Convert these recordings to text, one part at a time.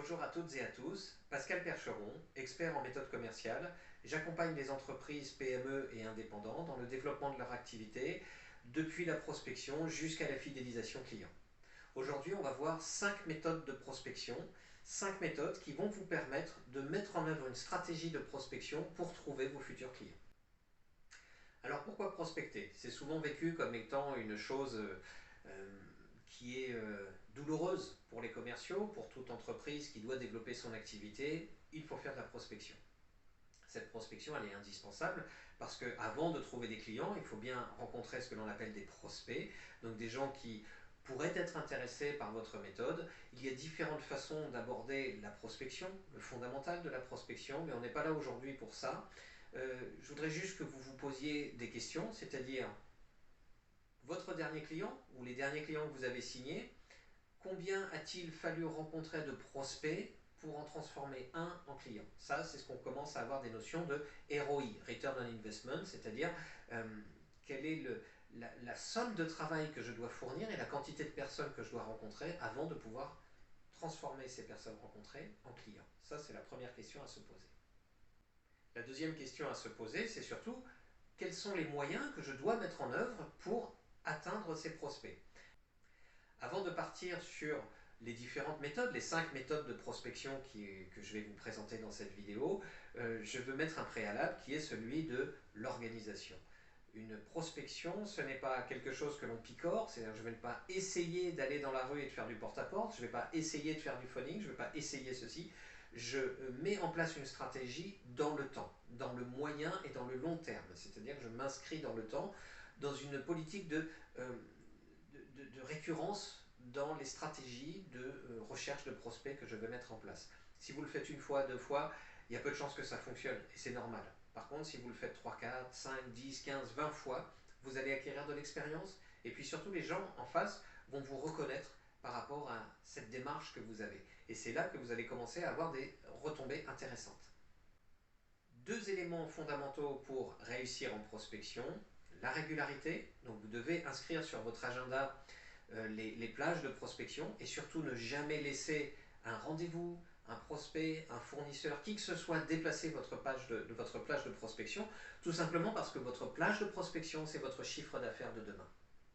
Bonjour à toutes et à tous, Pascal Percheron, expert en méthode commerciale. J'accompagne les entreprises PME et indépendants dans le développement de leur activité, depuis la prospection jusqu'à la fidélisation client. Aujourd'hui, on va voir 5 méthodes de prospection, 5 méthodes qui vont vous permettre de mettre en œuvre une stratégie de prospection pour trouver vos futurs clients. Alors pourquoi prospecter? C'est souvent vécu comme étant une chose qui est douloureuse pour les commerciaux, pour toute entreprise qui doit développer son activité. Il faut faire de la prospection. Cette prospection, elle est indispensable parce qu'avant de trouver des clients, il faut bien rencontrer ce que l'on appelle des prospects, donc des gens qui pourraient être intéressés par votre méthode. Il y a différentes façons d'aborder la prospection, le fondamental de la prospection, mais on n'est pas là aujourd'hui pour ça. Je voudrais juste que vous vous posiez des questions, c'est-à-dire votre dernier client ou les derniers clients que vous avez signés, combien a-t-il fallu rencontrer de prospects pour en transformer un en client? Ça, c'est ce qu'on commence à avoir des notions de ROI, Return on Investment, c'est-à-dire quelle est la somme de travail que je dois fournir et la quantité de personnes que je dois rencontrer avant de pouvoir transformer ces personnes rencontrées en clients. Ça, c'est la première question à se poser. La deuxième question à se poser, c'est surtout quels sont les moyens que je dois mettre en œuvre pour atteindre ces prospects. Avant de partir sur les différentes méthodes, les 5 méthodes de prospection que je vais vous présenter dans cette vidéo, je veux mettre un préalable qui est celui de l'organisation. Une prospection, ce n'est pas quelque chose que l'on picore, c'est-à-dire que je ne vais pas essayer d'aller dans la rue et de faire du porte-à-porte, je ne vais pas essayer de faire du phoning, je ne vais pas essayer ceci. Je mets en place une stratégie dans le temps, dans le moyen et dans le long terme, c'est-à-dire que je m'inscris dans le temps, dans une politique de récurrence dans les stratégies de recherche de prospects que je vais mettre en place. Si vous le faites une fois, deux fois, il y a peu de chances que ça fonctionne et c'est normal. Par contre, si vous le faites 3, 4, 5, 10, 15, 20 fois, vous allez acquérir de l'expérience et puis surtout les gens en face vont vous reconnaître par rapport à cette démarche que vous avez. Et c'est là que vous allez commencer à avoir des retombées intéressantes. Deux éléments fondamentaux pour réussir en prospection: la régularité, donc vous devez inscrire sur votre agenda les plages de prospection et surtout ne jamais laisser un rendez-vous, un prospect, un fournisseur, qui que ce soit déplacer votre plage de prospection, tout simplement parce que votre plage de prospection, c'est votre chiffre d'affaires de demain.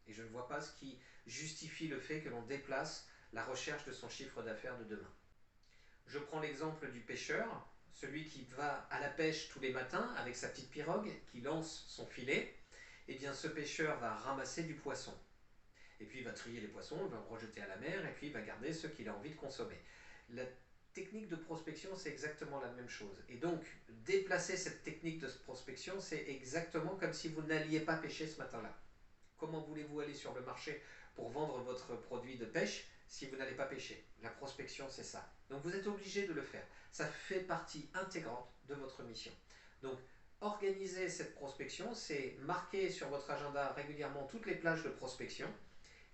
Et je ne vois pas ce qui justifie le fait que l'on déplace la recherche de son chiffre d'affaires de demain. Je prends l'exemple du pêcheur, celui qui va à la pêche tous les matins avec sa petite pirogue, qui lance son filet. Eh bien, ce pêcheur va ramasser du poisson. Et puis il va trier les poissons, il va en rejeter à la mer, et puis il va garder ceux qu'il a envie de consommer. La technique de prospection, c'est exactement la même chose. Et donc, déplacer cette technique de prospection, c'est exactement comme si vous n'alliez pas pêcher ce matin-là. Comment voulez-vous aller sur le marché pour vendre votre produit de pêche si vous n'allez pas pêcher? La prospection, c'est ça. Donc vous êtes obligé de le faire. Ça fait partie intégrante de votre mission. Donc, organiser cette prospection, c'est marquer sur votre agenda régulièrement toutes les plages de prospection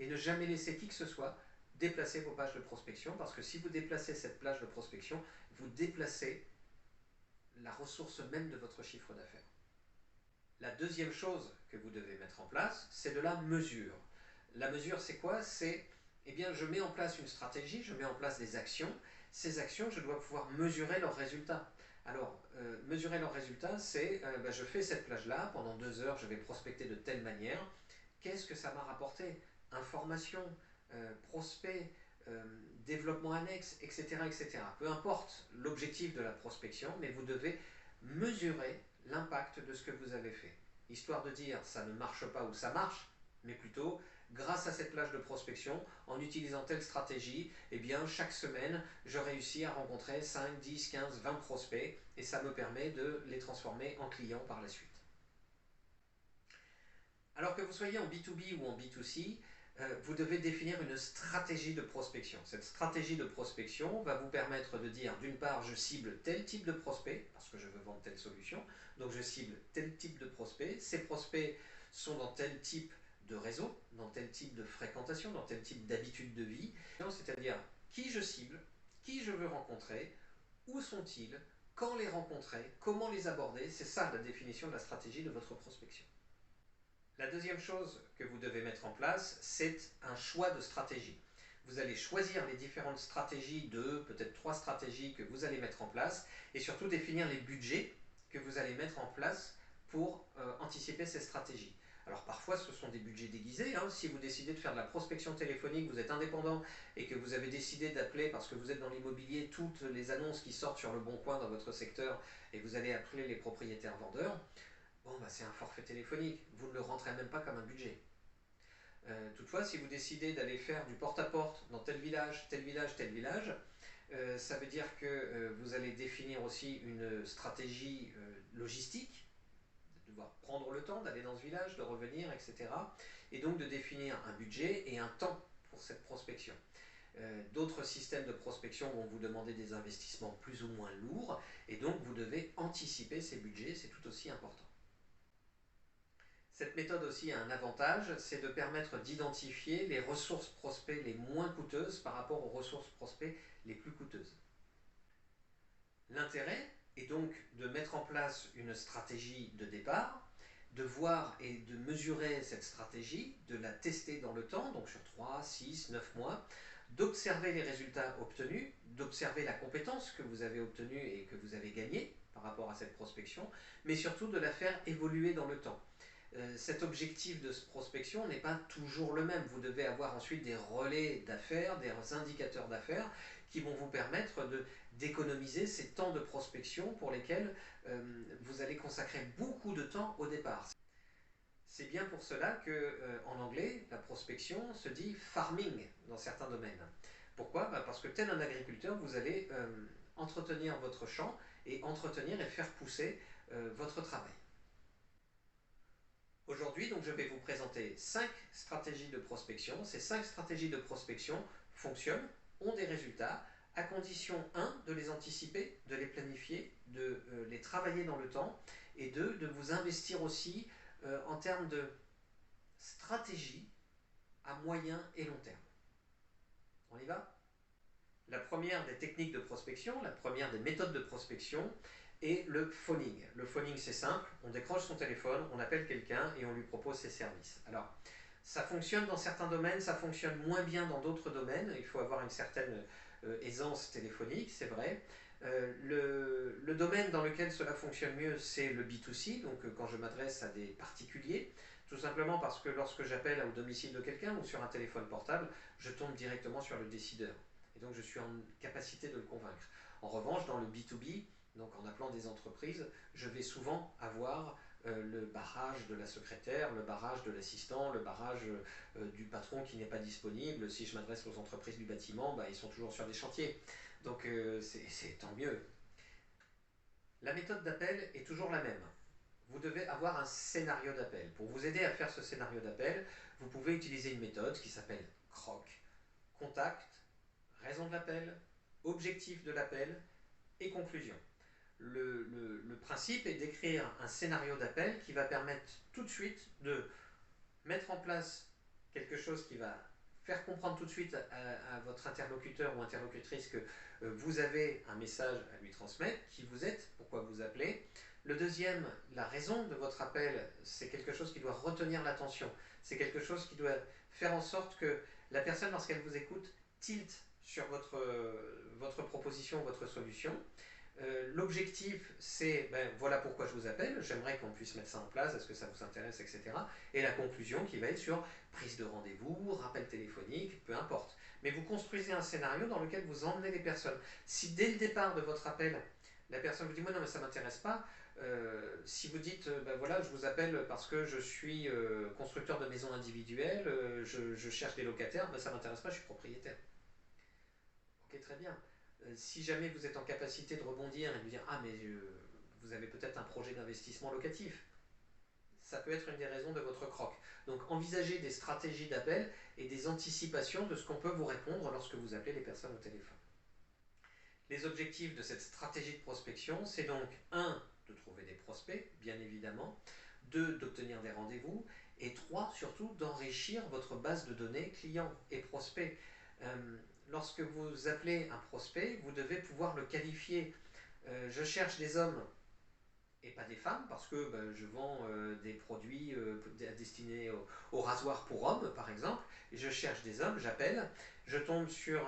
et ne jamais laisser qui que ce soit déplacer vos pages de prospection, parce que si vous déplacez cette plage de prospection, vous déplacez la ressource même de votre chiffre d'affaires. La deuxième chose que vous devez mettre en place, c'est de la mesure. La mesure, c'est quoi? C'est, eh bien, je mets en place une stratégie, je mets en place des actions. Ces actions, je dois pouvoir mesurer leurs résultats. Alors, mesurer leurs résultats, c'est, je fais cette plage-là, pendant 2 heures, je vais prospecter de telle manière. Qu'est-ce que ça m'a rapporté? Information, prospect, développement annexe, etc., etc. Peu importe l'objectif de la prospection, mais vous devez mesurer l'impact de ce que vous avez fait. Histoire de dire ça ne marche pas ou ça marche, mais plutôt grâce à cette plage de prospection, en utilisant telle stratégie, eh bien chaque semaine, je réussis à rencontrer 5, 10, 15, 20 prospects et ça me permet de les transformer en clients par la suite. Alors que vous soyez en B2B ou en B2C, vous devez définir une stratégie de prospection. Cette stratégie de prospection va vous permettre de dire, d'une part, je cible tel type de prospect, parce que je veux vendre telle solution, donc je cible tel type de prospect. Ces prospects sont dans tel type de réseau, dans tel type de fréquentation, dans tel type d'habitude de vie, c'est-à-dire qui je cible, qui je veux rencontrer, où sont-ils, quand les rencontrer, comment les aborder. C'est ça la définition de la stratégie de votre prospection. La deuxième chose que vous devez mettre en place, c'est un choix de stratégie. Vous allez choisir les différentes stratégies, peut-être 3 stratégies que vous allez mettre en place, et surtout définir les budgets que vous allez mettre en place pour anticiper ces stratégies. Alors parfois ce sont des budgets déguisés, hein. Si vous décidez de faire de la prospection téléphonique, vous êtes indépendant et que vous avez décidé d'appeler parce que vous êtes dans l'immobilier toutes les annonces qui sortent sur le bon coin dans votre secteur et vous allez appeler les propriétaires vendeurs, bon bah c'est un forfait téléphonique, vous ne le rentrez même pas comme un budget. Toutefois, si vous décidez d'aller faire du porte-à-porte dans tel village, tel village, tel village, ça veut dire que vous allez définir aussi une stratégie logistique, de devoir prendre le temps d'aller dans ce village, de revenir, etc. Et donc de définir un budget et un temps pour cette prospection. D'autres systèmes de prospection vont vous demander des investissements plus ou moins lourds, et donc vous devez anticiper ces budgets, c'est tout aussi important. Cette méthode aussi a un avantage, c'est de permettre d'identifier les ressources prospects les moins coûteuses par rapport aux ressources prospects les plus coûteuses. L'intérêt est donc de mettre en place une stratégie de départ, de voir et de mesurer cette stratégie, de la tester dans le temps, donc sur 3, 6, 9 mois, d'observer les résultats obtenus, d'observer la compétence que vous avez obtenue et que vous avez gagnée par rapport à cette prospection, mais surtout de la faire évoluer dans le temps. Cet objectif de prospection n'est pas toujours le même. Vous devez avoir ensuite des relais d'affaires, des indicateurs d'affaires qui vont vous permettre d'économiser ces temps de prospection pour lesquels vous allez consacrer beaucoup de temps au départ. C'est bien pour cela qu'en anglais, la prospection se dit farming dans certains domaines. Pourquoi? Parce que tel un agriculteur, vous allez entretenir votre champ et entretenir et faire pousser votre travail. Aujourd'hui, donc, je vais vous présenter 5 stratégies de prospection. Ces 5 stratégies de prospection fonctionnent, ont des résultats, à condition 1 de les anticiper, de les planifier, de les travailler dans le temps, et 2 de vous investir aussi en termes de stratégie à moyen et long terme. On y va? La première des techniques de prospection, la première des méthodes de prospection, et le phoning. Le phoning, c'est simple, on décroche son téléphone, on appelle quelqu'un et on lui propose ses services. Alors, ça fonctionne dans certains domaines, ça fonctionne moins bien dans d'autres domaines, il faut avoir une certaine aisance téléphonique, c'est vrai. Le domaine dans lequel cela fonctionne mieux, c'est le B2C, donc quand je m'adresse à des particuliers, tout simplement parce que lorsque j'appelle au domicile de quelqu'un ou sur un téléphone portable, je tombe directement sur le décideur. Et donc je suis en capacité de le convaincre. En revanche, dans le B2B, donc en appelant des entreprises, je vais souvent avoir le barrage de la secrétaire, le barrage de l'assistant, le barrage du patron qui n'est pas disponible. Si je m'adresse aux entreprises du bâtiment, bah, ils sont toujours sur des chantiers. Donc c'est tant mieux. La méthode d'appel est toujours la même. Vous devez avoir un scénario d'appel. Pour vous aider à faire ce scénario d'appel, vous pouvez utiliser une méthode qui s'appelle CROC. Contact, raison de l'appel, objectif de l'appel et conclusion. Le principe est d'écrire un scénario d'appel qui va permettre tout de suite de mettre en place quelque chose qui va faire comprendre tout de suite à votre interlocuteur ou interlocutrice que vous avez un message à lui transmettre, qui vous êtes, pourquoi vous appelez. Le deuxième, la raison de votre appel, c'est quelque chose qui doit retenir l'attention. C'est quelque chose qui doit faire en sorte que la personne, lorsqu'elle vous écoute, tilte sur votre proposition, votre solution. L'objectif, c'est voilà pourquoi je vous appelle, j'aimerais qu'on puisse mettre ça en place, est-ce que ça vous intéresse, etc. Et la conclusion qui va être sur prise de rendez-vous, rappel téléphonique, peu importe. Mais vous construisez un scénario dans lequel vous emmenez les personnes. Si dès le départ de votre appel, la personne vous dit moi non mais ça ne m'intéresse pas, si vous dites voilà je vous appelle parce que je suis constructeur de maisons individuelles, je cherche des locataires, ça ne m'intéresse pas, je suis propriétaire. Ok, très bien. Si jamais vous êtes en capacité de rebondir et de dire ah mais vous avez peut-être un projet d'investissement locatif, ça peut être une des raisons de votre CROC. Donc envisagez des stratégies d'appel et des anticipations de ce qu'on peut vous répondre lorsque vous appelez les personnes au téléphone. Les objectifs de cette stratégie de prospection, c'est donc 1. de trouver des prospects, bien évidemment, 2. d'obtenir des rendez-vous, et 3. surtout d'enrichir votre base de données clients et prospects. Lorsque vous appelez un prospect, vous devez pouvoir le qualifier. Je cherche des hommes et pas des femmes, parce que ben, je vends des produits destinés au rasoir pour hommes, par exemple, et je cherche des hommes, j'appelle, je tombe sur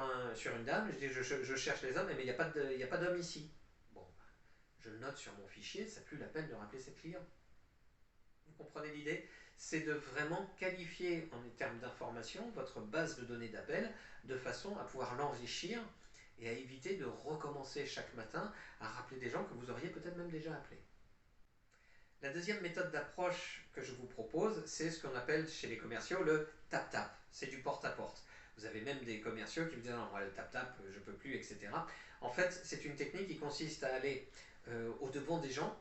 une dame, je dis je cherche les hommes, mais il n'y a pas d'hommes ici. Bon, je le note sur mon fichier, c'est plus la peine de rappeler cette client. Vous comprenez l'idée? C'est de vraiment qualifier en termes d'information votre base de données d'appel de façon à pouvoir l'enrichir et à éviter de recommencer chaque matin à rappeler des gens que vous auriez peut-être même déjà appelés. La deuxième méthode d'approche que je vous propose, c'est ce qu'on appelle chez les commerciaux le tap-tap. C'est du porte-à-porte. Vous avez même des commerciaux qui vous disent non, moi le tap-tap, je ne peux plus, etc. En fait, c'est une technique qui consiste à aller au-devant des gens,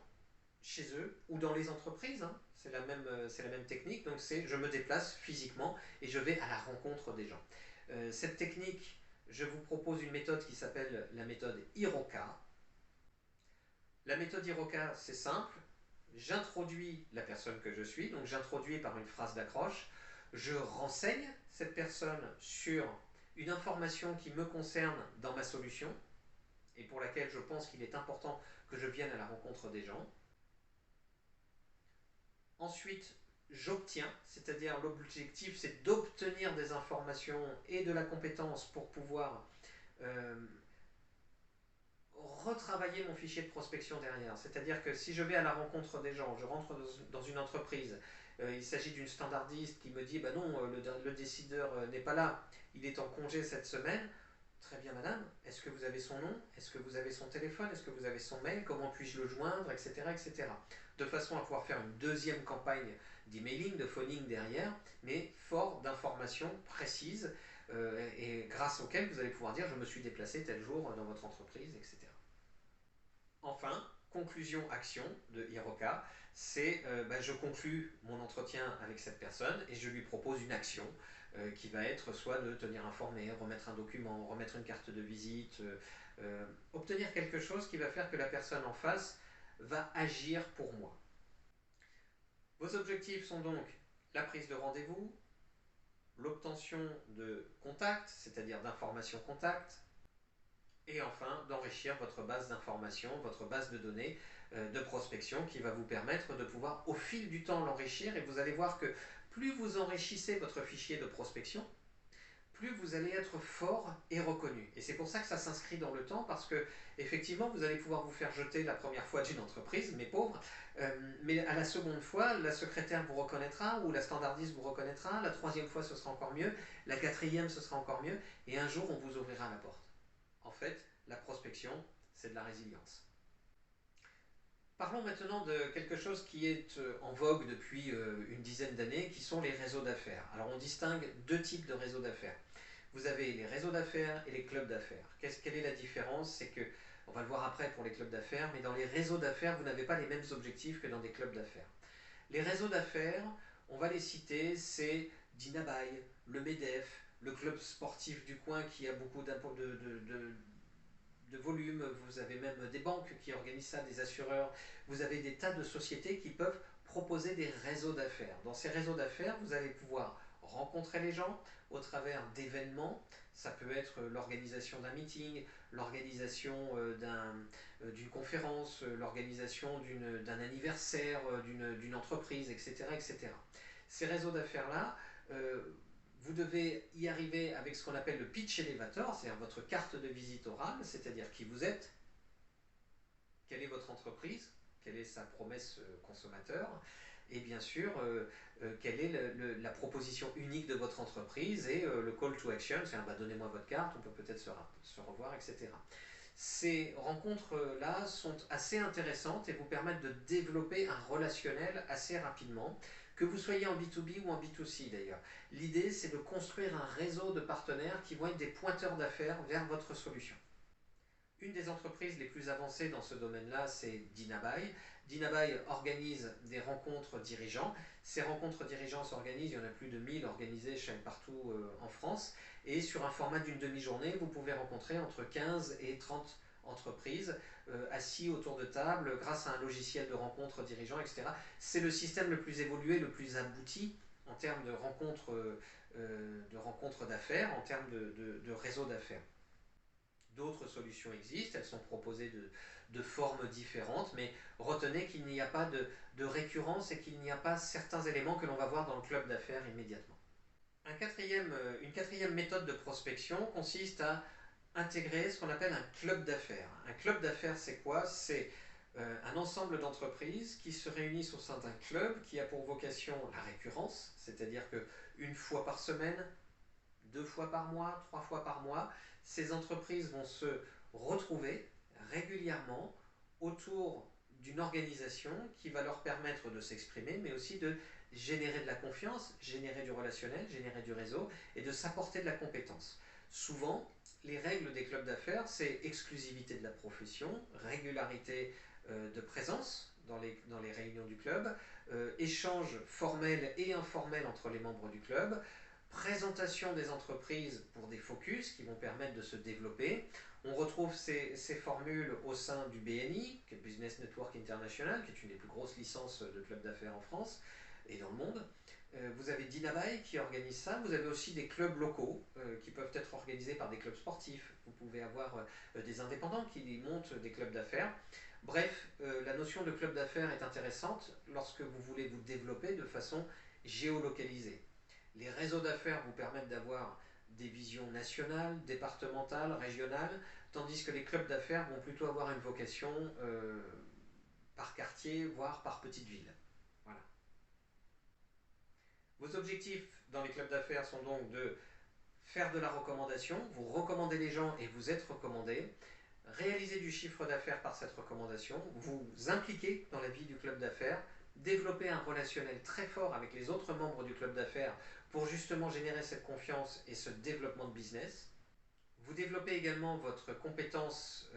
chez eux ou dans les entreprises. Hein. C'est la même technique. Donc c'est je me déplace physiquement et je vais à la rencontre des gens. Cette technique, je vous propose une méthode qui s'appelle la méthode IROCA. La méthode IROCA, c'est simple. J'introduis la personne que je suis, donc j'introduis par une phrase d'accroche. Je renseigne cette personne sur une information qui me concerne dans ma solution et pour laquelle je pense qu'il est important que je vienne à la rencontre des gens. Ensuite, j'obtiens, c'est-à-dire l'objectif c'est d'obtenir des informations et de la compétence pour pouvoir euh, retravailler mon fichier de prospection derrière. C'est-à-dire que si je vais à la rencontre des gens, je rentre dans une entreprise, il s'agit d'une standardiste qui me dit bah non, le décideur n'est pas là, il est en congé cette semaine. Très bien madame, est-ce que vous avez son nom? Est-ce que vous avez son téléphone? Est-ce que vous avez son mail? Comment puis-je le joindre? Etc. etc. De façon à pouvoir faire une deuxième campagne d'emailing, de phoning derrière, mais fort d'informations précises et grâce auxquelles vous allez pouvoir dire je me suis déplacé tel jour dans votre entreprise, etc. Enfin, conclusion action de Hiroka, c'est je conclus mon entretien avec cette personne et je lui propose une action qui va être soit de tenir informé, remettre un document, remettre une carte de visite, obtenir quelque chose qui va faire que la personne en face va agir pour moi. Vos objectifs sont donc la prise de rendez-vous, l'obtention de contacts, c'est-à-dire d'informations contacts, et enfin d'enrichir votre base d'informations, votre base de données de prospection qui va vous permettre de pouvoir au fil du temps l'enrichir et vous allez voir que plus vous enrichissez votre fichier de prospection, plus vous allez être fort et reconnu. Et c'est pour ça que ça s'inscrit dans le temps parce que effectivement vous allez pouvoir vous faire jeter la première fois d'une entreprise, mes pauvres, mais à la seconde fois, la secrétaire vous reconnaîtra ou la standardiste vous reconnaîtra, la troisième fois ce sera encore mieux, la quatrième ce sera encore mieux, et un jour on vous ouvrira la porte. En fait, la prospection, c'est de la résilience. Parlons maintenant de quelque chose qui est en vogue depuis une dizaine d'années, qui sont les réseaux d'affaires. Alors on distingue deux types de réseaux d'affaires. Vous avez les réseaux d'affaires et les clubs d'affaires. Quelle est la différence? C'est que, on va le voir après pour les clubs d'affaires, mais dans les réseaux d'affaires, vous n'avez pas les mêmes objectifs que dans des clubs d'affaires. Les réseaux d'affaires, on va les citer, c'est Dinabaye, le MEDEF, le club sportif du coin qui a beaucoup de volume, vous avez même des banques qui organisent ça, des assureurs, vous avez des tas de sociétés qui peuvent proposer des réseaux d'affaires. Dans ces réseaux d'affaires, vous allez pouvoir rencontrer les gens au travers d'événements. Ça peut être l'organisation d'un meeting, l'organisation d'une conférence, l'organisation d'un anniversaire d'une entreprise, etc., etc. Ces réseaux d'affaires-là, vous devez y arriver avec ce qu'on appelle le pitch elevator, c'est-à-dire votre carte de visite orale, c'est-à-dire qui vous êtes, quelle est votre entreprise, quelle est sa promesse consommateur, et bien sûr, quelle est la proposition unique de votre entreprise et le call to action, c'est-à-dire donnez-moi votre carte, on peut peut-être se revoir, etc. Ces rencontres-là sont assez intéressantes et vous permettent de développer un relationnel assez rapidement, que vous soyez en B2B ou en B2C d'ailleurs. L'idée, c'est de construire un réseau de partenaires qui vont être des pointeurs d'affaires vers votre solution. Une des entreprises les plus avancées dans ce domaine-là, c'est Dinabaye. Dinabaye organise des rencontres dirigeants. Ces rencontres dirigeants s'organisent, il y en a plus de 1000 organisées partout en France. Et sur un format d'une demi-journée, vous pouvez rencontrer entre 15 et 30 entreprises assis autour de table grâce à un logiciel de rencontres dirigeants, etc. C'est le système le plus évolué, le plus abouti en termes de rencontres d'affaires, en termes de réseau d'affaires. D'autres solutions existent, elles sont proposées de formes différentes, mais retenez qu'il n'y a pas de récurrence et qu'il n'y a pas certains éléments que l'on va voir dans le club d'affaires immédiatement. Une quatrième méthode de prospection consiste à intégrer ce qu'on appelle un club d'affaires. Un club d'affaires, c'est quoi? C'est un ensemble d'entreprises qui se réunissent au sein d'un club qui a pour vocation la récurrence, c'est-à-dire que une fois par semaine, 2 fois par mois, 3 fois par mois, ces entreprises vont se retrouver régulièrement autour d'une organisation qui va leur permettre de s'exprimer, mais aussi de générer de la confiance, générer du relationnel, générer du réseau et de s'apporter de la compétence. Souvent, les règles des clubs d'affaires, c'est exclusivité de la profession, régularité de présence dans les réunions du club, échange formel et informel entre les membres du club, présentation des entreprises pour des focus qui vont permettre de se développer. On retrouve ces formules au sein du BNI, qui est Business Network International, qui est une des plus grosses licences de clubs d'affaires en France et dans le monde. Vous avez Dinabai qui organise ça. Vous avez aussi des clubs locaux qui peuvent être organisés par des clubs sportifs. Vous pouvez avoir des indépendants qui montent des clubs d'affaires. Bref, la notion de club d'affaires est intéressante lorsque vous voulez vous développer de façon géolocalisée. Les réseaux d'affaires vous permettent d'avoir des visions nationales, départementales, régionales, tandis que les clubs d'affaires vont plutôt avoir une vocation par quartier, voire par petite ville. Voilà. Vos objectifs dans les clubs d'affaires sont donc de faire de la recommandation, vous recommandez les gens et vous êtes recommandé, réaliser du chiffre d'affaires par cette recommandation, vous impliquer dans la vie du club d'affaires, développer un relationnel très fort avec les autres membres du club d'affaires pour justement générer cette confiance et ce développement de business. Vous développez également votre compétence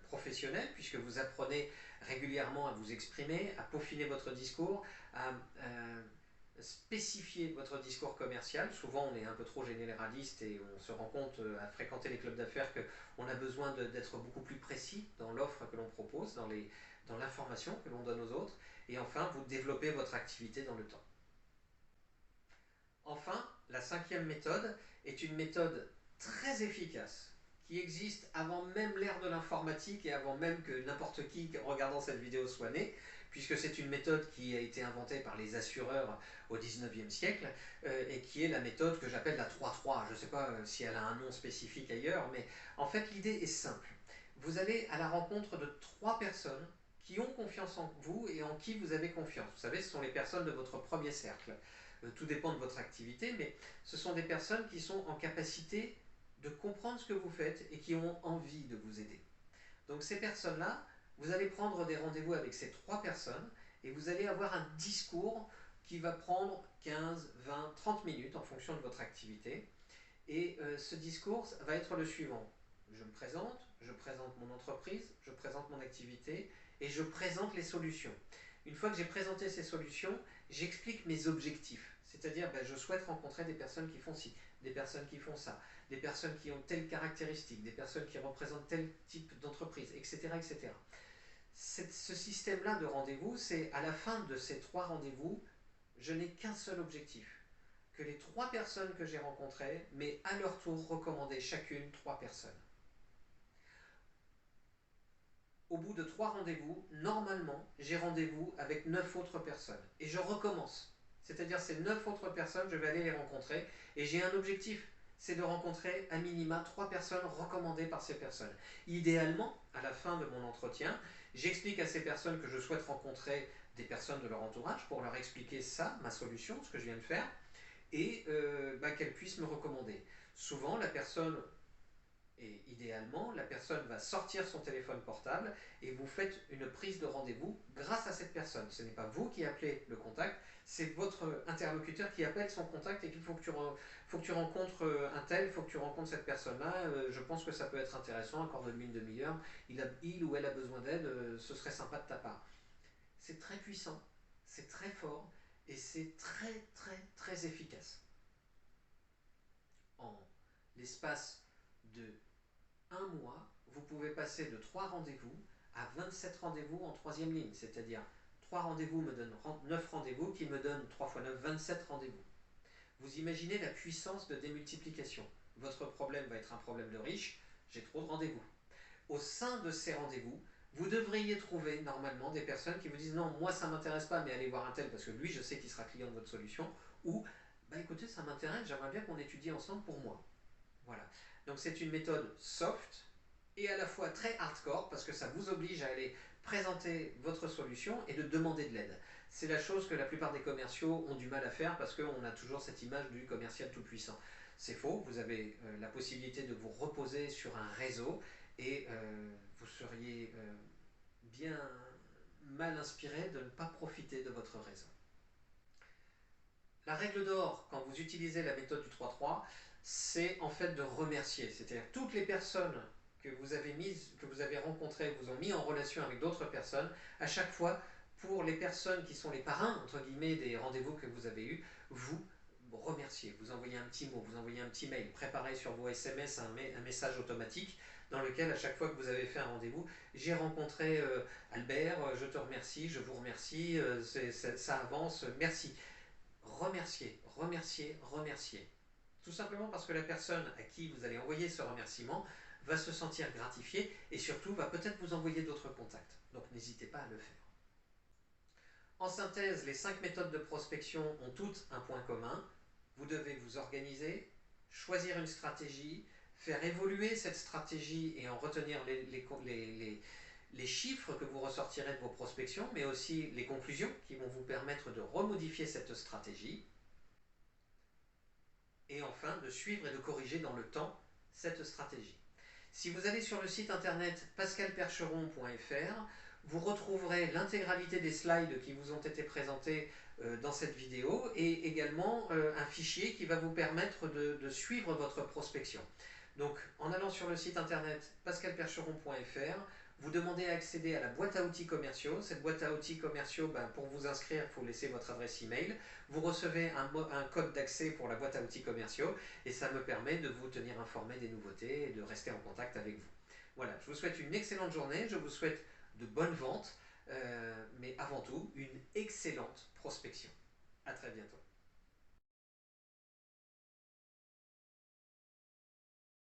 professionnelle puisque vous apprenez régulièrement à vous exprimer, à peaufiner votre discours, à spécifier votre discours commercial. Souvent on est un peu trop généraliste et on se rend compte à fréquenter les clubs d'affaires qu'on a besoin d'être beaucoup plus précis dans l'offre que l'on propose, dans l'information que l'on donne aux autres. Et enfin, vous développez votre activité dans le temps. Enfin, la cinquième méthode est une méthode très efficace qui existe avant même l'ère de l'informatique et avant même que n'importe qui regardant cette vidéo soit né, puisque c'est une méthode qui a été inventée par les assureurs au 19e siècle et qui est la méthode que j'appelle la 3-3. Je ne sais pas si elle a un nom spécifique ailleurs, mais en fait l'idée est simple. Vous allez à la rencontre de 3 personnes qui ont confiance en vous et en qui vous avez confiance. Vous savez, ce sont les personnes de votre premier cercle. Tout dépend de votre activité, mais ce sont des personnes qui sont en capacité de comprendre ce que vous faites et qui ont envie de vous aider. Donc ces personnes-là, vous allez prendre des rendez-vous avec ces 3 personnes et vous allez avoir un discours qui va prendre 15, 20, 30 minutes en fonction de votre activité. Et ce discours va être le suivant. Je présente mon entreprise, je présente mon activité et je présente les solutions. Une fois que j'ai présenté ces solutions, j'explique mes objectifs. C'est-à-dire, je souhaite rencontrer des personnes qui font ci, des personnes qui font ça, des personnes qui ont telle caractéristique, des personnes qui représentent tel type d'entreprise, etc. etc. Ce système-là de rendez-vous, c'est à la fin de ces 3 rendez-vous, je n'ai qu'un seul objectif. Que les 3 personnes que j'ai rencontrées m'aient à leur tour recommandé chacune 3 personnes. Au bout de 3 rendez-vous, normalement, j'ai rendez-vous avec 9 autres personnes. Et je recommence. C'est-à-dire ces 9 autres personnes, je vais aller les rencontrer. Et j'ai un objectif, c'est de rencontrer à minima 3 personnes recommandées par ces personnes. Idéalement, à la fin de mon entretien, j'explique à ces personnes que je souhaite rencontrer des personnes de leur entourage pour leur expliquer ça, ma solution, ce que je viens de faire, et qu'elles puissent me recommander. Souvent, la personne... Et idéalement, la personne va sortir son téléphone portable et vous faites une prise de rendez-vous grâce à cette personne. Ce n'est pas vous qui appelez le contact, c'est votre interlocuteur qui appelle son contact et qu'il faut que tu rencontres un tel, il faut que tu rencontres cette personne-là. Je pense que ça peut être intéressant, accorde-lui une demi-heure. Il ou elle a besoin d'aide, ce serait sympa de ta part. C'est très puissant, c'est très fort et c'est très très très efficace. En l'espace de 1 mois, vous pouvez passer de 3 rendez-vous à 27 rendez-vous en 3e ligne. C'est-à-dire 3 rendez-vous me donnent 9 rendez-vous qui me donnent 3 x 9, 27 rendez-vous. Vous imaginez la puissance de démultiplication. Votre problème va être un problème de riche, j'ai trop de rendez-vous. au sein de ces rendez-vous, vous devriez trouver normalement des personnes qui vous disent non, moi ça m'intéresse pas, mais allez voir un tel parce que lui je sais qu'il sera client de votre solution, ou bah écoutez, ça m'intéresse, j'aimerais bien qu'on étudie ensemble pour moi. Voilà. Donc c'est une méthode soft et à la fois très hardcore parce que ça vous oblige à aller présenter votre solution et de demander de l'aide. C'est la chose que la plupart des commerciaux ont du mal à faire parce qu'on a toujours cette image du commercial tout puissant. C'est faux, vous avez la possibilité de vous reposer sur un réseau et vous seriez bien mal inspiré de ne pas profiter de votre réseau. La règle d'or, quand vous utilisez la méthode du 3-3, c'est en fait de remercier. C'est-à-dire toutes les personnes que vous avez rencontrées, vous ont mis en relation avec d'autres personnes, à chaque fois, pour les personnes qui sont les parrains, entre guillemets, des rendez-vous que vous avez eus, vous remerciez. Vous envoyez un petit mot, vous envoyez un petit mail, préparez sur vos SMS un message automatique dans lequel, à chaque fois que vous avez fait un rendez-vous, j'ai rencontré Albert, je te remercie, je vous remercie, ça avance, merci. Remercier, remercier, remercier. Tout simplement parce que la personne à qui vous allez envoyer ce remerciement va se sentir gratifiée et surtout va peut-être vous envoyer d'autres contacts. Donc n'hésitez pas à le faire. En synthèse, les 5 méthodes de prospection ont toutes un point commun. Vous devez vous organiser, choisir une stratégie, faire évoluer cette stratégie et en retenir les chiffres que vous ressortirez de vos prospections, mais aussi les conclusions qui vont vous permettre de remodifier cette stratégie. Et enfin, de suivre et de corriger dans le temps cette stratégie. Si vous allez sur le site internet pascalpercheron.fr, vous retrouverez l'intégralité des slides qui vous ont été présentés dans cette vidéo et également un fichier qui va vous permettre de suivre votre prospection. Donc, en allant sur le site internet pascalpercheron.fr, vous demandez à accéder à la boîte à outils commerciaux. Cette boîte à outils commerciaux, pour vous inscrire, il faut laisser votre adresse email. Vous recevez un code d'accès pour la boîte à outils commerciaux et ça me permet de vous tenir informé des nouveautés et de rester en contact avec vous. Voilà, je vous souhaite une excellente journée, je vous souhaite de bonnes ventes, mais avant tout, une excellente prospection. À très bientôt.